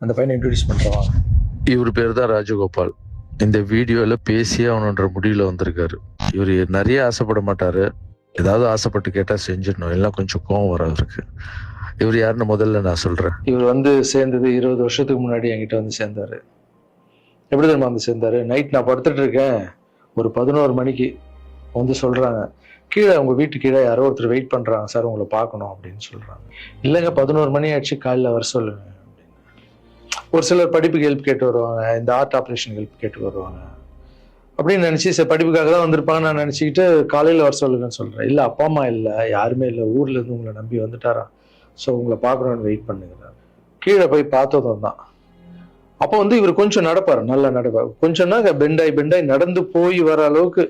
அந்த பையனை இன்ட்ரடியூஸ் பண்ணுறோம். இவர் பேர் தான் ராஜகோபால். இந்த வீடியோல பேசியே அவனுன்ற முடிவுல வந்திருக்காரு. இவர் நிறைய ஆசைப்பட மாட்டாரு. ஏதாவது ஆசைப்பட்டு கேட்டா செஞ்சிடணும். எல்லாம் கொஞ்சம் கோவம் வரும் அவருக்கு. இவர் யாருன்னு முதல்ல நான் சொல்றேன். இவர் வந்து சேர்ந்தது 20 வருஷத்துக்கு முன்னாடி என்கிட்ட வந்து சேர்ந்தாரு. எப்படி தெரியுமா வந்து சேர்ந்தாரு? நைட் நான் படுத்துட்டு இருக்கேன், ஒரு 11 மணிக்கு வந்து சொல்றாங்க, கீழே உங்க வீட்டு கீழே யாரோ ஒருத்தர் வெயிட் பண்றாங்க சார், உங்களை பார்க்கணும் அப்படின்னு சொல்றாங்க. இல்லைங்க 11 மணி ஆயிடுச்சு, காலைல வர சொல்லுங்க அப்படின்னு. ஒரு சிலர் படிப்புக்கு ஹெல்ப் கேட்டு வருவாங்க, இந்த ஆர்ட் ஆப்ரேஷன் ஹெல்ப் கேட்டு வருவாங்க அப்படின்னு நினைச்சு, சரி படிப்புக்காக தான் வந்திருப்பாங்க நான் நினைச்சுக்கிட்டு காலையில வர சொல்லுங்கன்னு சொல்றேன். இல்ல அப்பா அம்மா இல்லை, யாருமே இல்லை, ஊர்ல இருந்து உங்களை நம்பி வந்துட்டாராம், ஸோ உங்களை பார்க்கணும்னு வெயிட் பண்ணுங்க. கீழே போய் பார்த்ததும் தான். அப்போ வந்து இவர் கொஞ்சம் நடப்பார், நல்லா நடப்பார். கொஞ்சம்னா பெண்டாய் நடந்து போய் வர அளவுக்கு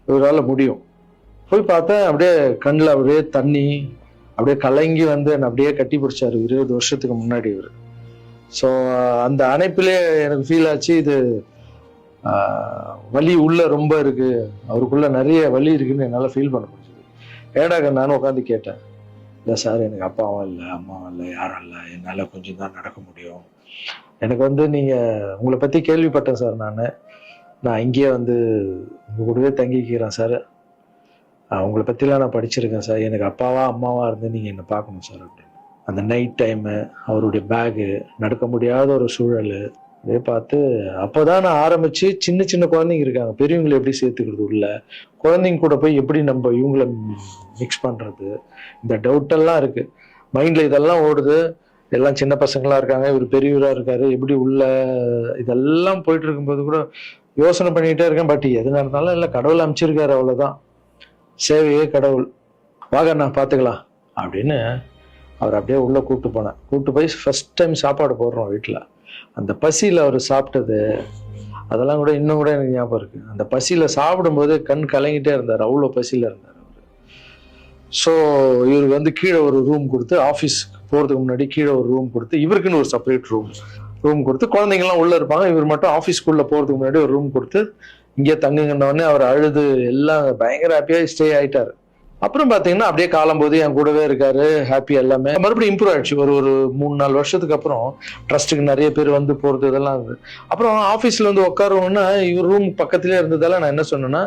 இவரால் முடியும். போய் பார்த்தேன், அப்படியே கண்ணில் அப்படியே தண்ணி, அப்படியே கலங்கி வந்து என்னை அப்படியே கட்டி பிடிச்சாரு 20 வருஷத்துக்கு முன்னாடி இவர். ஸோ அந்த அணைப்பிலே எனக்கு ஃபீல் ஆச்சு, இது வலி உள்ள ரொம்ப இருக்கு, அவருக்குள்ள நிறைய வலி இருக்குன்னு என்னால் ஃபீல் பண்ண முடிஞ்சது. ஏடாக நானும் உட்காந்து கேட்டேன், இல்லை சார் எனக்கு அப்பாவும் இல்லை அம்மாவும் இல்லை யாரும் இல்லை, என்னால் கொஞ்சம் தான் நடக்க முடியும். எனக்கு வந்து நீங்கள் உங்களை பற்றி கேள்விப்பட்டேன் சார், நான் இங்கேயே வந்து உங்கள் கூடவே தங்கிக்கிறேன் சார், உங்களை பற்றிலாம் நான் படிச்சிருக்கேன் சார், எனக்கு அப்பாவா அம்மாவா இருந்து நீங்கள் என்னை பார்க்கணும் சார் அப்படின்னு. அந்த நைட் டைமு, அவருடைய பேகு, நடக்க முடியாத ஒரு சூழல் அப்படியே பார்த்து அப்போதான் நான் ஆரம்பிச்சு, சின்ன சின்ன குழந்தைங்க இருக்காங்க, பெரியவங்களை எப்படி சேர்த்துக்கிறது உள்ள, குழந்தைங்க கூட போய் எப்படி நம்ம இவங்கள மிக்ஸ் பண்ணுறது, இந்த டவுட்டெல்லாம் இருக்கு மைண்டில், இதெல்லாம் ஓடுது. எல்லாம் சின்ன பசங்களா இருக்காங்க, இவர் பெரியவரா இருக்காரு, எப்படி உள்ள, இதெல்லாம் போயிட்டு இருக்கும்போது கூட யோசனை பண்ணிக்கிட்டே இருக்கேன். பட் எது நடந்தாலும் இல்லை, கடவுள் அமைச்சிருக்காரு, அவ்வளோதான், சேவையே கடவுள், வாங்க நான் பார்த்துக்கலாம் அப்படின்னு அவர் அப்படியே உள்ள கூப்பிட்டு போய் ஃபர்ஸ்ட் டைம் சாப்பாடு போடுறோம் வீட்டில். அந்த பசியில் அவர் சாப்பிட்டது அதெல்லாம் கூட இன்னும் கூட எனக்கு ஞாபகம் இருக்கு. அந்த பசியில் சாப்பிடும்போது கண் கலங்கிட்டே இருந்தார், அவ்வளோ பசியில் இருந்தார் அவர். ஸோ இவருக்கு வந்து கீழே ஒரு ரூம் கொடுத்து, ஆஃபீஸ்க்கு போகிறதுக்கு முன்னாடி கீழே ஒரு ரூம் கொடுத்து, இவருக்குன்னு ஒரு செப்பரேட் ரூம் கொடுத்து, குழந்தைங்கலாம் உள்ளே இருப்பாங்க, இவர் மட்டும் ஆஃபீஸ்க்குள்ளே போகிறதுக்கு முன்னாடி ஒரு ரூம் கொடுத்து இங்கே தங்குங்கன்னொடனே அவர் அழுது எல்லாம் பயங்கர ஹாப்பியாக ஸ்டே ஆகிட்டார். அப்புறம் பார்த்தீங்கன்னா அப்படியே காலம்போது என் கூடவே இருக்காரு, ஹாப்பி, எல்லாமே மறுபடியும் இம்ப்ரூவ் ஆயிடுச்சு. ஒரு 3-4 வருஷத்துக்கு அப்புறம் ட்ரஸ்ட்டுக்கு நிறைய பேர் வந்து போகிறது இதெல்லாம் இருந்தது. அப்புறம் ஆஃபீஸில் வந்து உட்காரணும்னா இவர் ரூம் பக்கத்துலேயே இருந்ததால நான் என்ன சொன்னேன்னா,